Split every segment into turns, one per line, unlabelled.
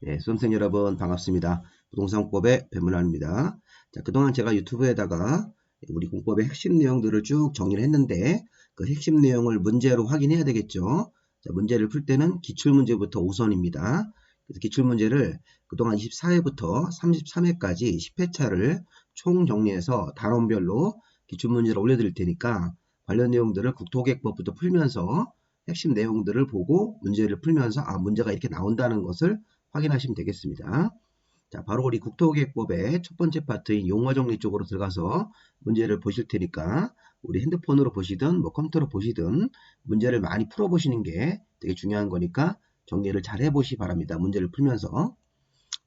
네, 수험생 여러분 반갑습니다. 부동산법의 배문환입니다. 자, 그동안 제가 유튜브에다가 우리 공법의 핵심 내용들을 쭉 정리를 했는데 그 핵심 내용을 문제로 확인해야 되겠죠. 자, 문제를 풀 때는 기출문제부터 우선입니다. 그래서 기출문제를 그동안 24회부터 33회까지 10회차를 총 정리해서 단원별로 기출문제를 올려드릴 테니까 관련 내용들을 국토계획법부터 풀면서 핵심 내용들을 보고 문제를 풀면서 문제가 이렇게 나온다는 것을 확인하시면 되겠습니다. 자, 바로 우리 국토계획법의 첫 번째 파트인 용어 정리 쪽으로 들어가서 문제를 보실 테니까 우리 핸드폰으로 보시든 뭐 컴퓨터로 보시든 문제를 많이 풀어보시는 게 되게 중요한 거니까 정리를 잘 해보시 기 바랍니다. 문제를 풀면서.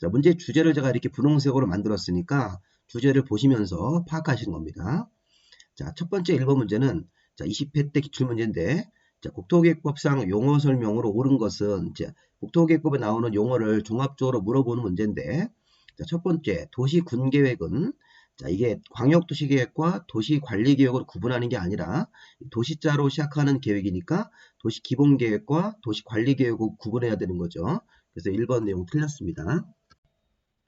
자, 문제 주제를 제가 이렇게 분홍색으로 만들었으니까 주제를 보시면서 파악하시는 겁니다. 자, 첫 번째 1번 문제는 자, 20회 때 기출문제인데 자, 국토계획법상 용어 설명으로 옳은 것은 이제 국토계획법에 나오는 용어를 종합적으로 물어보는 문제인데 자, 첫 번째 도시군계획은 자, 이게 광역도시계획과 도시관리계획으로 구분하는 게 아니라 도시자로 시작하는 계획이니까 도시기본계획과 도시관리계획으로 구분해야 되는 거죠. 그래서 1번 내용 틀렸습니다.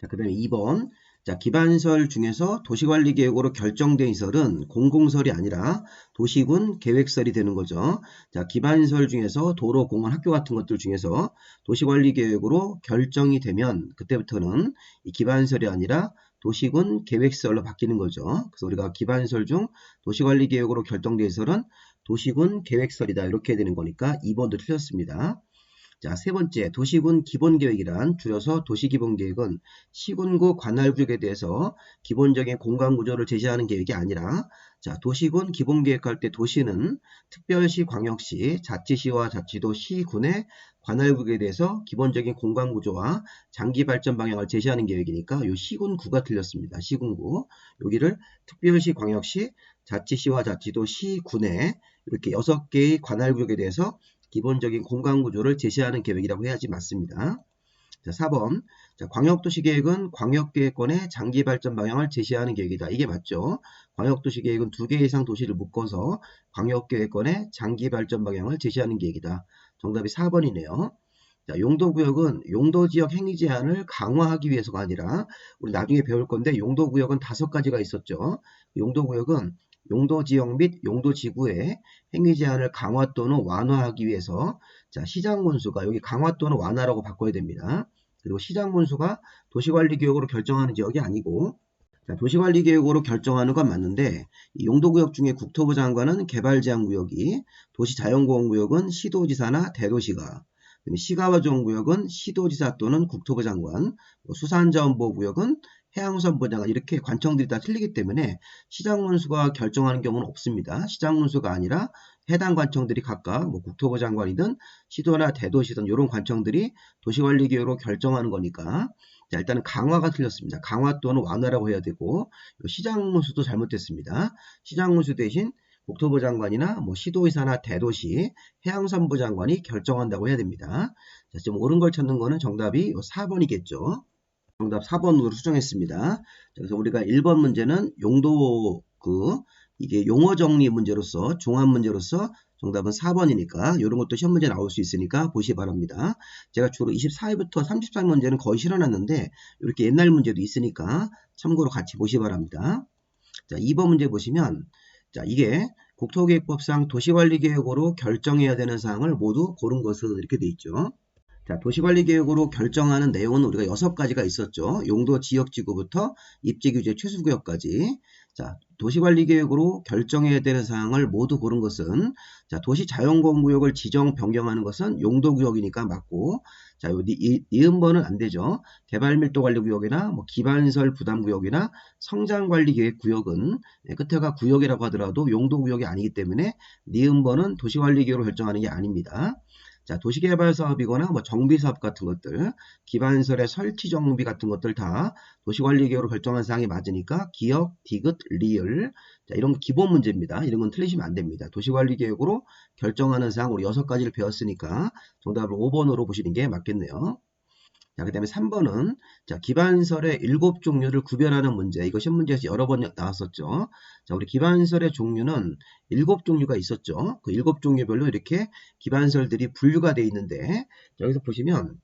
자, 그 다음에 2번. 자, 기반시설 중에서 도시관리계획으로 결정된 시설은 공공설이 아니라 도시군 계획설이 되는 거죠. 자, 기반시설 중에서 도로, 공원, 학교 같은 것들 중에서 도시관리계획으로 결정이 되면 그때부터는 이 기반시설이 아니라 도시군 계획설로 바뀌는 거죠. 그래서 우리가 기반시설 중 도시관리계획으로 결정된 시설은 도시군 계획설이다. 이렇게 되는 거니까 2번도 틀렸습니다. 자, 세 번째, 도시군 기본계획이란 줄여서 도시기본계획은 시군구 관할구역에 대해서 기본적인 공간구조를 제시하는 계획이 아니라 자, 도시군 기본계획할 때 도시는 특별시, 광역시, 자치시와 자치도, 시군의 관할구역에 대해서 기본적인 공간구조와 장기발전 방향을 제시하는 계획이니까 요 시군구가 틀렸습니다. 시군구. 여기를 특별시, 광역시, 자치시와 자치도, 시군의 이렇게 6개의 관할구역에 대해서 기본적인 공간구조를 제시하는 계획이라고 해야지 맞습니다. 자, 4번. 자, 광역도시계획은 광역계획권의 장기발전 방향을 제시하는 계획이다. 이게 맞죠? 광역도시계획은 2개 이상 도시를 묶어서 광역계획권의 장기발전 방향을 제시하는 계획이다. 정답이 4번이네요. 자, 용도구역은 용도지역 행위 제한을 강화하기 위해서가 아니라 우리 나중에 배울 건데 용도구역은 5가지가 있었죠. 용도구역은 용도지역 및 용도지구의 행위 제한을 강화 또는 완화하기 위해서 자, 시장군수가 여기 강화 또는 완화라고 바꿔야 됩니다. 그리고 시장군수가 도시관리계획으로 결정하는 지역이 아니고 자, 도시관리계획으로 결정하는 건 맞는데 이 용도구역 중에 국토부 장관은 개발제한구역이 도시자연보호구역은 시도지사나 대도시가 시가와조정구역은 시도지사 또는 국토부 장관, 수산자원보호구역은 해양수산부 장관 이렇게 관청들이 다 틀리기 때문에 시장군수가 결정하는 경우는 없습니다. 시장군수가 아니라 해당 관청들이 각각 국토부 장관이든 시도나 대도시든 이런 관청들이 도시관리계획으로 결정하는 거니까 자, 일단은 강화가 틀렸습니다. 강화 또는 완화라고 해야 되고 시장군수도 잘못됐습니다. 시장군수 대신 국토부 장관이나 시도의사나 대도시, 해양산부 장관이 결정한다고 해야 됩니다. 자, 지금 옳은 걸 찾는 거는 정답이 4번이겠죠. 정답 4번으로 수정했습니다. 자, 그래서 우리가 1번 문제는 이게 용어 정리 문제로서, 종합 문제로서 정답은 4번이니까 이런 것도 시험 문제 나올 수 있으니까 보시기 바랍니다. 제가 주로 24회부터 33문제는 거의 실어놨는데 이렇게 옛날 문제도 있으니까 참고로 같이 보시기 바랍니다. 자, 2번 문제 보시면 자, 이게 국토계획법상 도시관리계획으로 결정해야 되는 사항을 모두 고른 것으로 이렇게 돼 있죠. 자, 도시관리계획으로 결정하는 내용은 우리가 6가지가 있었죠. 용도 지역지구부터 입지규제 최수구역까지. 자, 도시관리계획으로 결정해야 되는 사항을 모두 고른 것은 자, 도시자연공원구역을 지정 변경하는 것은 용도구역이니까 맞고 자, 니은번은 안 되죠. 개발밀도관리구역이나 기반시설 부담구역이나 성장관리계획구역은 끝에가 구역이라고 하더라도 용도구역이 아니기 때문에 니은번은 도시관리계획으로 결정하는 게 아닙니다. 자, 도시개발사업이거나 정비사업 같은 것들, 기반시설의 설치 정비 같은 것들 다 도시관리계획으로 결정한 사항이 맞으니까 기역, 디귿, 리을 자, 이런 기본 문제입니다. 이런 건 틀리시면 안 됩니다. 도시관리계획으로 결정하는 사항 우리 6가지를 배웠으니까 정답을 5번으로 보시는 게 맞겠네요. 자, 그 다음에 3번은 자, 기반시설의 7종류를 구별하는 문제. 이거 시험 문제에서 여러 번 나왔었죠. 자, 우리 기반시설의 종류는 7종류가 있었죠. 그 7종류별로 이렇게 기반시설들이 분류가 되어 있는데 여기서 보시면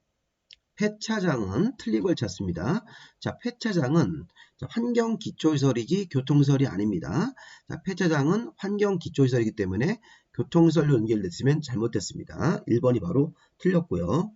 폐차장은 틀린 걸 찾습니다. 자, 폐차장은 환경기초시설이지 교통시설이 아닙니다. 자, 폐차장은 환경기초시설이기 때문에 교통시설로 연결됐으면 잘못됐습니다. 1번이 바로 틀렸고요.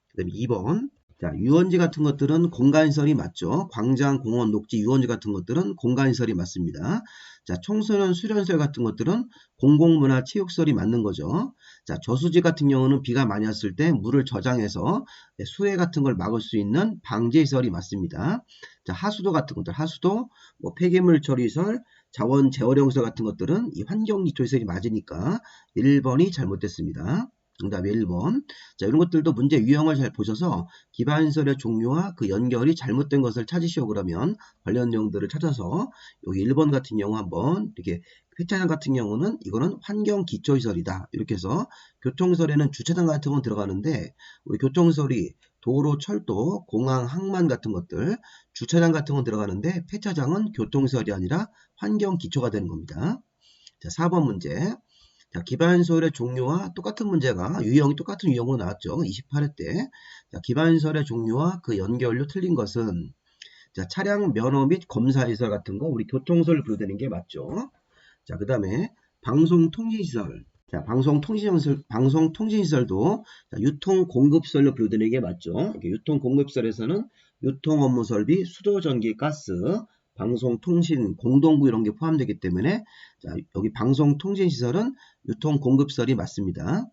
그 다음에 2번. 자, 유원지 같은 것들은 공간시설이 맞죠. 광장, 공원, 녹지, 유원지 같은 것들은 공간시설이 맞습니다. 자, 청소년 수련시설 같은 것들은 공공문화 체육시설이 맞는 거죠. 자, 저수지 같은 경우는 비가 많이 왔을 때 물을 저장해서 수해 같은 걸 막을 수 있는 방제시설이 맞습니다. 자, 하수도 같은 것들, 하수도, 뭐 폐기물 처리시설, 자원 재활용시설 같은 것들은 이 환경기초시설이 맞으니까 1번이 잘못됐습니다. 정답이 1번. 자, 이런 것들도 문제 유형을 잘 보셔서 기반시설의 종류와 그 연결이 잘못된 것을 찾으시오. 그러면 관련 내용들을 찾아서 여기 1번 같은 경우 한번 이렇게 폐차장 같은 경우는 이거는 환경기초시설이다. 이렇게 해서 교통시설에는 주차장 같은 건 들어가는데 우리 교통시설이 도로, 철도, 공항, 항만 같은 것들 주차장 같은 건 들어가는데 폐차장은 교통시설이 아니라 환경기초가 되는 겁니다. 자, 4번 문제. 자, 기반시설의 종류와 똑같은 문제가 유형이 똑같은 유형으로 나왔죠. 28회 때. 자, 기반시설의 종류와 그 연결로 틀린 것은 자, 차량 면허 및 검사시설 같은 거 우리 교통시설로 부르는 게 맞죠. 자, 그 다음에 방송통신시설. 자, 방송통신시설도 유통공급시설로 부르는 게 맞죠. 유통공급시설에서는 유통업무설비, 수도, 전기, 가스, 방송통신, 공동구 이런 게 포함되기 때문에 자, 여기 방송통신시설은 유통공급시설이 맞습니다.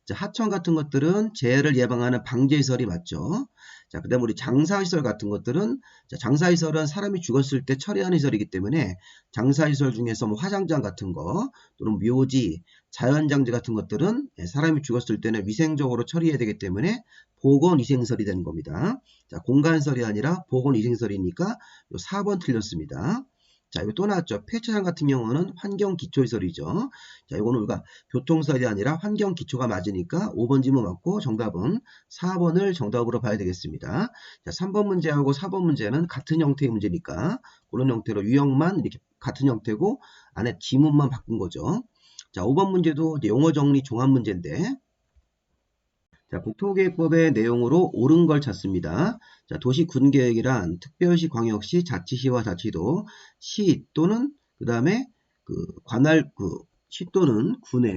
자, 하청 같은 것들은 재해를 예방하는 방제시설이 맞죠. 자, 그 다음에 우리 장사시설 같은 것들은 자, 장사시설은 사람이 죽었을 때 처리하는 시설이기 때문에 장사시설 중에서 뭐 화장장 같은 거 또는 묘지, 자연장지 같은 것들은 사람이 죽었을 때는 위생적으로 처리해야 되기 때문에 보건위생시설이 되는 겁니다. 자, 공간시설이 아니라 보건위생시설이니까 요 4번 틀렸습니다. 자, 이거 또 나왔죠. 폐차장 같은 경우는 환경기초시설이죠. 자, 이거는 우리가 교통시설이 아니라 환경기초가 맞으니까 5번 질문 맞고 정답은 4번을 정답으로 봐야 되겠습니다. 자, 3번 문제하고 4번 문제는 같은 형태의 문제니까 그런 형태로 유형만 이렇게 같은 형태고 안에 지문만 바꾼 거죠. 자, 5번 문제도 용어 정리 종합 문제인데 자, 국토계획법의 내용으로 옳은 걸 찾습니다. 자, 도시군계획이란 특별시, 광역시, 자치시와 자치도, 시 또는 그 다음에 그 관할 시 또는 군의